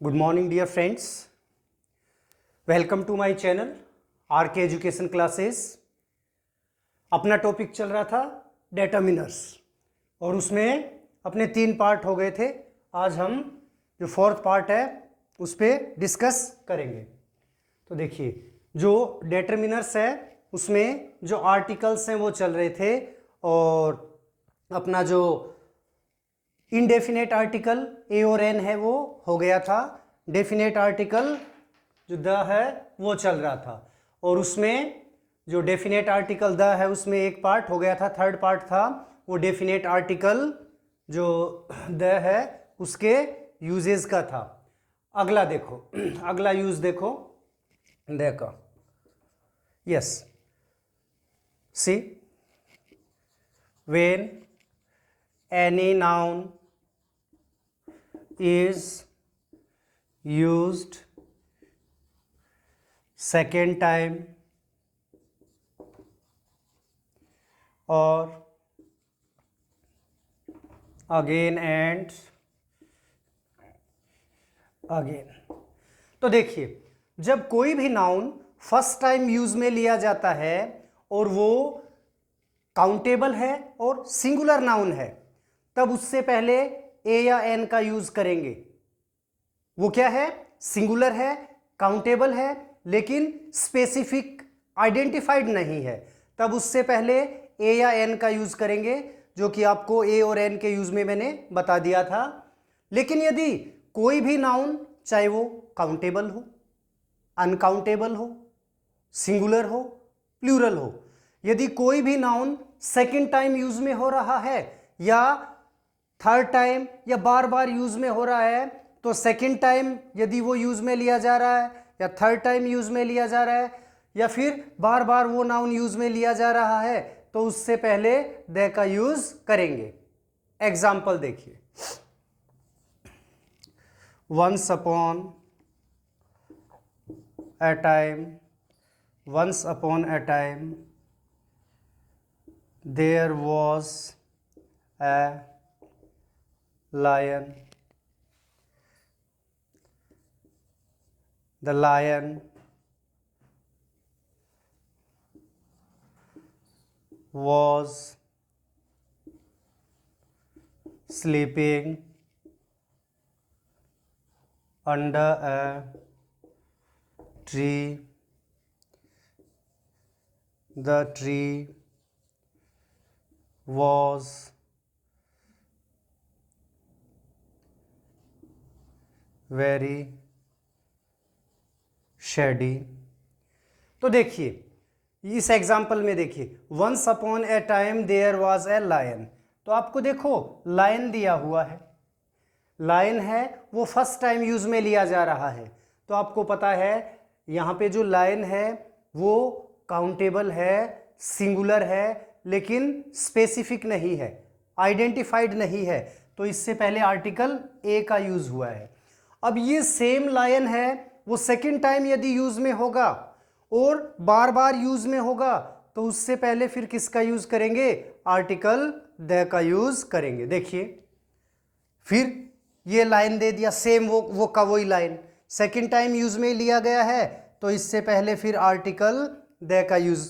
Good morning dear friends, welcome to my channel R K education classes. अपना topic चल रहा था डेटर्मिनर्स और उसमें अपने 3 पार्ट हो गए थे। आज हम जो 4th पार्ट है उस पर डिस्कस करेंगे। तो देखिए, जो डेटर्मिनर्स है उसमें जो आर्टिकल्स हैं वो चल रहे थे और अपना जो इनडेफिनेट आर्टिकल ए और एन है वो हो गया था। डेफिनेट आर्टिकल जो द है वो चल रहा था और उसमें जो डेफिनेट आर्टिकल द है उसमें एक पार्ट हो गया था। 3rd पार्ट था वो डेफिनेट आर्टिकल जो द है उसके यूजेस का था। अगला देखो, अगला यूज देखो देखो, yes, see when any noun is used second time or again and again। तो देखिए, जब कोई भी नाउन फर्स्ट टाइम यूज में लिया जाता है और वो काउंटेबल है और सिंगुलर नाउन है, तब उससे पहले ए या एन का यूज करेंगे। वो क्या है? सिंगुलर है, काउंटेबल है, लेकिन स्पेसिफिक आइडेंटिफाइड नहीं है, तब उससे पहले ए या एन का यूज करेंगे, जो कि आपको ए और एन के यूज में मैंने बता दिया था। लेकिन यदि कोई भी नाउन, चाहे वो काउंटेबल हो, अनकाउंटेबल हो, सिंगुलर हो, प्लूरल हो, यदि कोई भी नाउन सेकेंड टाइम यूज में हो रहा है या 3rd टाइम या बार बार यूज में हो रहा है, तो सेकेंड टाइम यदि वो यूज में लिया जा रहा है या 3rd टाइम यूज में लिया जा रहा है या फिर बार बार वो नाउन यूज में लिया जा रहा है, तो उससे पहले दे का यूज करेंगे। एग्जाम्पल देखिए, once upon a time, once upon a time there was a lion. The lion was sleeping under a tree. The tree was very shady। तो देखिए, इस एग्जाम्पल में देखिए, once upon a time there was a lion. तो आपको देखो lion दिया हुआ है, लायन है वो फर्स्ट टाइम यूज में लिया जा रहा है। तो आपको पता है यहाँ पे जो लायन है वो काउंटेबल है, सिंगुलर है, लेकिन स्पेसिफिक नहीं है, आइडेंटिफाइड नहीं है, तो इससे पहले आर्टिकल ए का यूज हुआ है। अब ये सेम लायन है, वो सेकेंड टाइम यदि यूज में होगा और बार बार यूज में होगा, तो उससे पहले फिर किसका यूज करेंगे? आर्टिकल द का यूज करेंगे। देखिए, फिर ये लाइन दे दिया, सेम वो का वही लाइन सेकेंड टाइम यूज में लिया गया है, तो इससे पहले फिर आर्टिकल द का यूज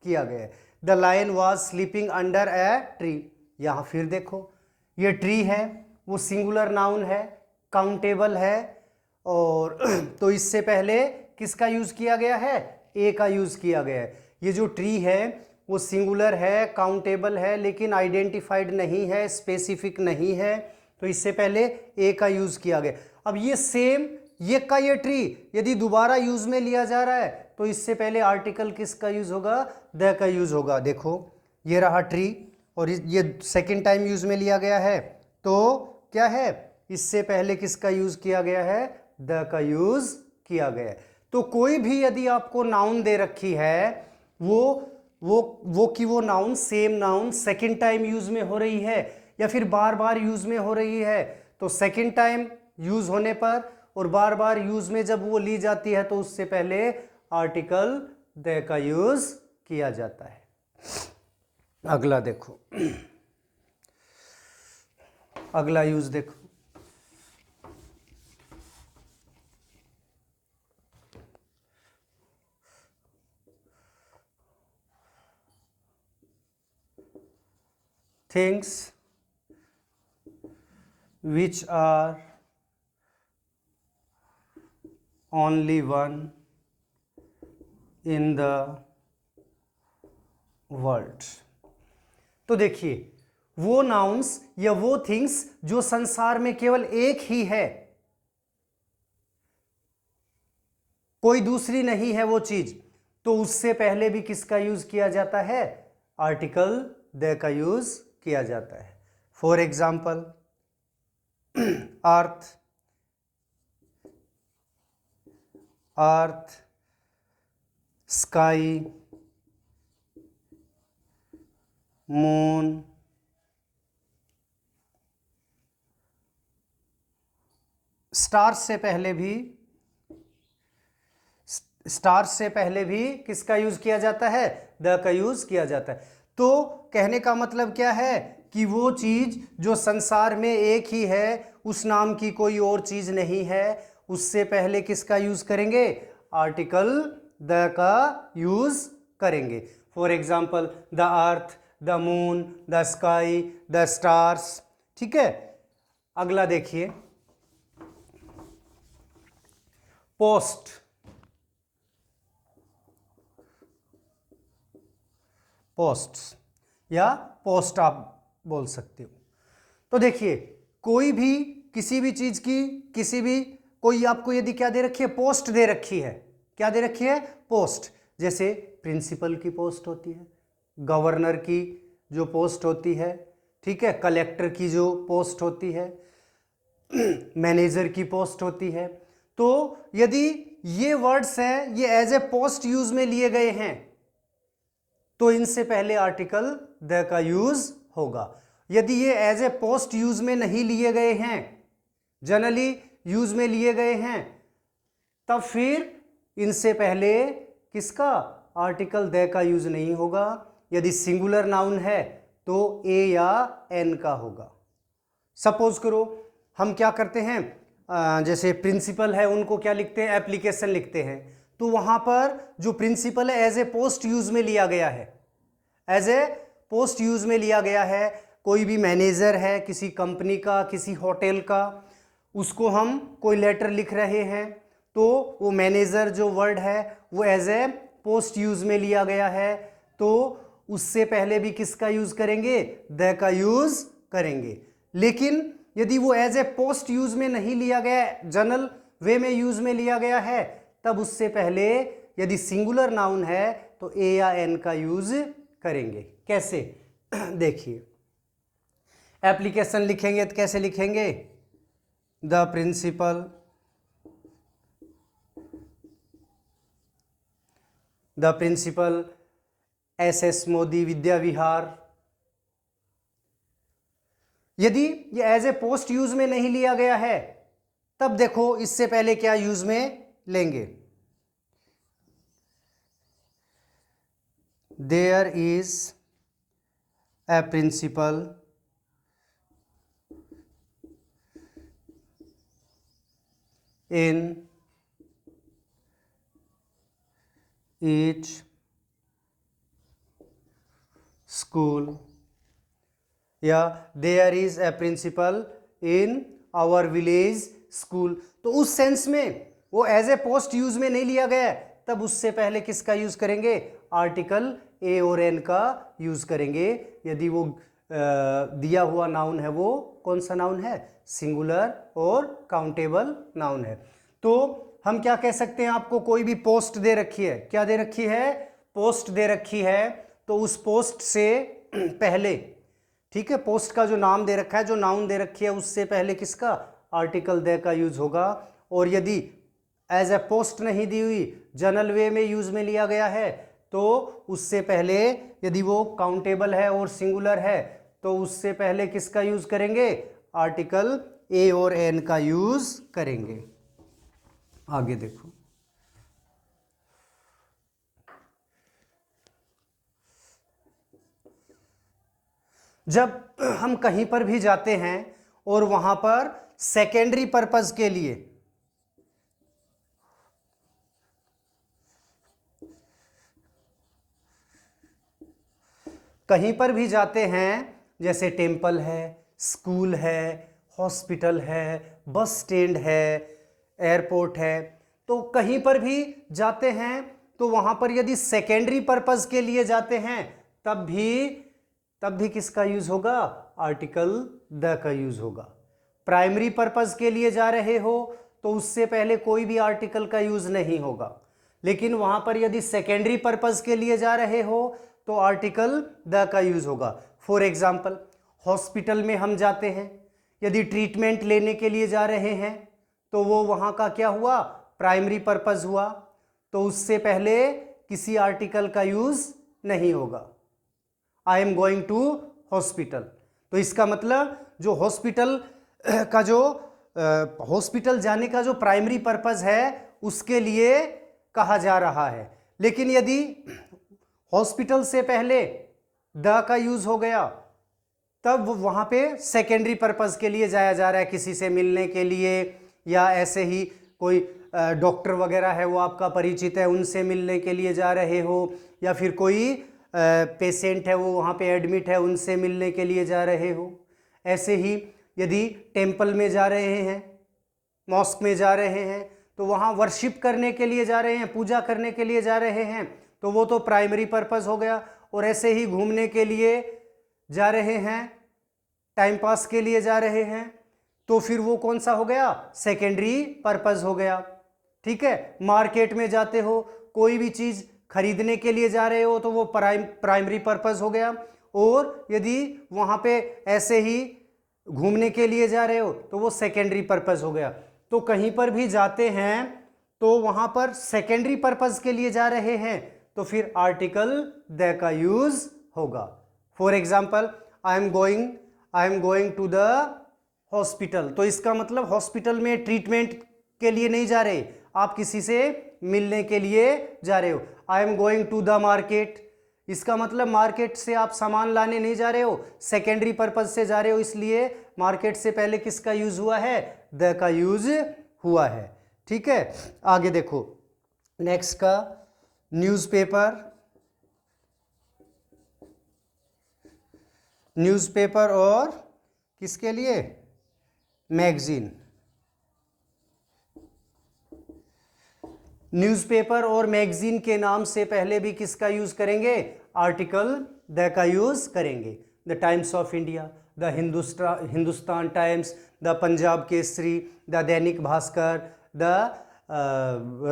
किया गया है। The lion was sleeping under a tree. यहां फिर देखो, ये ट्री है वो सिंगुलर नाउन है, काउंटेबल है, और तो इससे पहले किसका यूज किया गया है? ए का यूज किया गया है। ये जो ट्री है वो सिंगुलर है, काउंटेबल है, लेकिन आइडेंटिफाइड नहीं है, स्पेसिफिक नहीं है, तो इससे पहले ए का यूज किया गया। अब ये सेम ये का ये ट्री यदि दोबारा यूज में लिया जा रहा है, तो इससे पहले आर्टिकल किसका यूज होगा? द का यूज होगा। देखो, ये रहा ट्री और ये सेकेंड टाइम यूज में लिया गया है, तो क्या है? इससे पहले किसका यूज किया गया है? द का यूज किया गया है। तो कोई भी यदि आपको नाउन दे रखी है, वो noun same noun second time use में हो रही है या फिर बार बार यूज में हो रही है, तो सेकेंड टाइम यूज होने पर और बार बार यूज में जब वो ली जाती है, तो उससे पहले आर्टिकल द का यूज किया जाता है। अगला देखो, अगला यूज देखो, things which are only one in the world। तो देखिए, वो नाउन्स या वो थिंग्स जो संसार में केवल एक ही है, कोई दूसरी नहीं है वो चीज, तो उससे पहले भी किसका यूज किया जाता है? आर्टिकल द का यूज किया जाता है। For example, earth, sky, moon, stars से पहले भी किसका यूज किया जाता है? द का यूज किया जाता है। तो कहने का मतलब क्या है कि वो चीज जो संसार में एक ही है, उस नाम की कोई और चीज नहीं है, उससे पहले किसका यूज करेंगे? आर्टिकल द का यूज करेंगे। For example, the earth, the moon, the sky, the stars. ठीक है, अगला देखिए, पोस्ट। पोस्ट्स या पोस्ट आप बोल सकते हो। तो देखिए, कोई भी किसी भी चीज की कोई आपको यदि क्या दे रखी है? पोस्ट दे रखी है। क्या दे रखी है? पोस्ट। जैसे प्रिंसिपल की पोस्ट होती है, गवर्नर की जो पोस्ट होती है, ठीक है, कलेक्टर की जो पोस्ट होती है, मैनेजर की पोस्ट होती है। तो यदि ये वर्ड्स हैं, ये एज ए पोस्ट यूज में लिए गए हैं, तो इनसे पहले आर्टिकल द का यूज होगा। यदि ये एज ए पोस्ट यूज में नहीं लिए गए हैं, जनरली यूज में लिए गए हैं, तब फिर इनसे पहले किसका? आर्टिकल द का यूज नहीं होगा। यदि सिंगुलर नाउन है तो ए या एन का होगा। सपोज करो, हम क्या करते हैं, जैसे प्रिंसिपल है, उनको क्या लिखते हैं? एप्लीकेशन लिखते हैं। तो वहां पर जो प्रिंसिपल है एज ए पोस्ट यूज में लिया गया है, एज ए पोस्ट यूज में लिया गया है। कोई भी मैनेजर है किसी कंपनी का, किसी होटल का, उसको हम कोई लेटर लिख रहे हैं, तो वो मैनेजर जो वर्ड है वो एज ए पोस्ट यूज में लिया गया है, तो उससे पहले भी किसका यूज करेंगे? द का यूज करेंगे। लेकिन यदि वो एज ए पोस्ट यूज में नहीं लिया गया, जनरल वे में यूज में लिया गया है, तब उससे पहले यदि सिंगुलर नाउन है तो ए या एन का यूज करेंगे। कैसे? देखिए, एप्लीकेशन लिखेंगे तो कैसे लिखेंगे? The principal, SS Modi Vidya Vihar. यदि ये एज ए पोस्ट यूज में नहीं लिया गया है, तब देखो इससे पहले क्या यूज में लेंगे? There is a principal in each school, या there is a principal in our village school. तो उस सेंस में वो एज ए पोस्ट यूज में नहीं लिया गया है, तब उससे पहले किसका यूज करेंगे? आर्टिकल ए और एन का यूज करेंगे। यदि वो दिया हुआ नाउन है, वो कौन सा नाउन है? सिंगुलर और काउंटेबल नाउन है। तो हम क्या कह सकते हैं? आपको कोई भी पोस्ट दे रखी है, क्या दे रखी है? पोस्ट दे रखी है, तो उस पोस्ट से पहले, ठीक है, पोस्ट का जो नाम दे रखा है, जो नाउन दे रखी है, उससे पहले किसका? आर्टिकल द का यूज होगा। और यदि एज ए पोस्ट नहीं दी हुई, जनरल वे में यूज में लिया गया है, तो उससे पहले यदि वो काउंटेबल है और सिंगुलर है, तो उससे पहले किसका यूज करेंगे? आर्टिकल ए और एन का यूज करेंगे। आगे देखो, जब हम कहीं पर भी जाते हैं और वहां पर सेकेंडरी पर्पस के लिए, कहीं पर भी जाते हैं जैसे टेम्पल है, स्कूल है, हॉस्पिटल है, बस स्टैंड है, एयरपोर्ट है। तो कहीं पर भी जाते हैं तो वहाँ पर यदि सेकेंडरी पर्पस के लिए जाते हैं तब भी किसका यूज होगा? आर्टिकल द का यूज होगा। प्राइमरी पर्पस के लिए जा रहे हो तो उससे पहले कोई भी आर्टिकल का यूज नहीं होगा, लेकिन वहां पर यदि सेकेंडरी पर्पस के लिए जा रहे हो तो आर्टिकल द का यूज होगा। फॉर एग्जाम्पल, हॉस्पिटल में हम जाते हैं, यदि ट्रीटमेंट लेने के लिए जा रहे हैं तो वो वहां का क्या हुआ? प्राइमरी पर्पस हुआ, तो उससे पहले किसी आर्टिकल का यूज नहीं होगा। I am going to hospital, तो इसका मतलब जो हॉस्पिटल का जो हॉस्पिटल जाने का जो प्राइमरी पर्पस है उसके लिए कहा जा रहा है। लेकिन यदि हॉस्पिटल से पहले द का यूज हो गया तब वहां पे सेकेंडरी पर्पस के लिए जाया जा रहा है, किसी से मिलने के लिए, या ऐसे ही कोई डॉक्टर वगैरह है वो आपका परिचित है उनसे मिलने के लिए जा रहे हो, या फिर कोई पेशेंट है वो वहाँ पे एडमिट है उनसे मिलने के लिए जा रहे हो। ऐसे ही यदि टेम्पल में जा रहे हैं, मॉस्क में जा रहे हैं, तो वहाँ वर्शिप करने के लिए जा रहे हैं, पूजा करने के लिए जा रहे हैं, तो वो तो प्राइमरी पर्पस हो गया। और ऐसे ही घूमने के लिए जा रहे हैं, टाइम पास के लिए जा रहे हैं, तो फिर वो कौन सा हो गया? सेकेंडरी पर्पस हो गया। ठीक है, मार्केट में जाते हो, कोई भी चीज खरीदने के लिए जा रहे हो तो वो प्राइमरी पर्पस हो गया। और यदि वहां पे ऐसे ही घूमने के लिए जा रहे हो तो वो सेकेंडरी पर्पस हो गया। तो कहीं पर भी जाते हैं तो वहां पर सेकेंडरी पर्पस के लिए जा रहे हैं तो फिर आर्टिकल द का यूज होगा। For example, I am going to the hospital, तो इसका मतलब हॉस्पिटल में ट्रीटमेंट के लिए नहीं जा रहे, आप किसी से मिलने के लिए जा रहे हो। I am going to the market, इसका मतलब मार्केट से आप सामान लाने नहीं जा रहे हो, सेकेंडरी पर्पस से जा रहे हो, इसलिए मार्केट से पहले किसका यूज हुआ है? द का यूज हुआ है। ठीक है, आगे देखो नेक्स्ट का, न्यूज़पेपर और किसके लिए? मैगजीन। न्यूज़पेपर और मैगजीन के नाम से पहले भी किसका यूज करेंगे? आर्टिकल द का यूज करेंगे। The times of India, the Hindustan times, the Punjab Kesari, the Dainik Bhaskar, the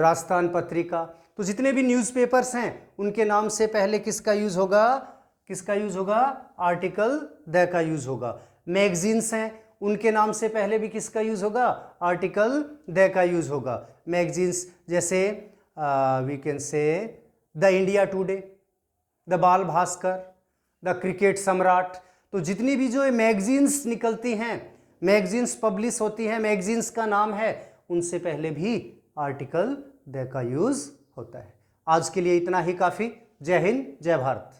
Rajasthan Patrika. तो जितने भी न्यूज़पेपर्स हैं उनके नाम से पहले किसका यूज होगा? आर्टिकल द का यूज होगा। मैगजीन्स हैं उनके नाम से पहले भी किसका यूज होगा? आर्टिकल द का यूज होगा। मैगजीन्स जैसे we can say the India Today, the Bal Bhaskar, the cricket सम्राट। तो जितनी भी जो मैगजीन्स निकलती हैं, मैगजीन्स पब्लिश होती हैं, मैगजीन्स का नाम है, उनसे पहले भी आर्टिकल द का यूज होता है। आज के लिए इतना ही काफ़ी। जय हिंद, जय भारत।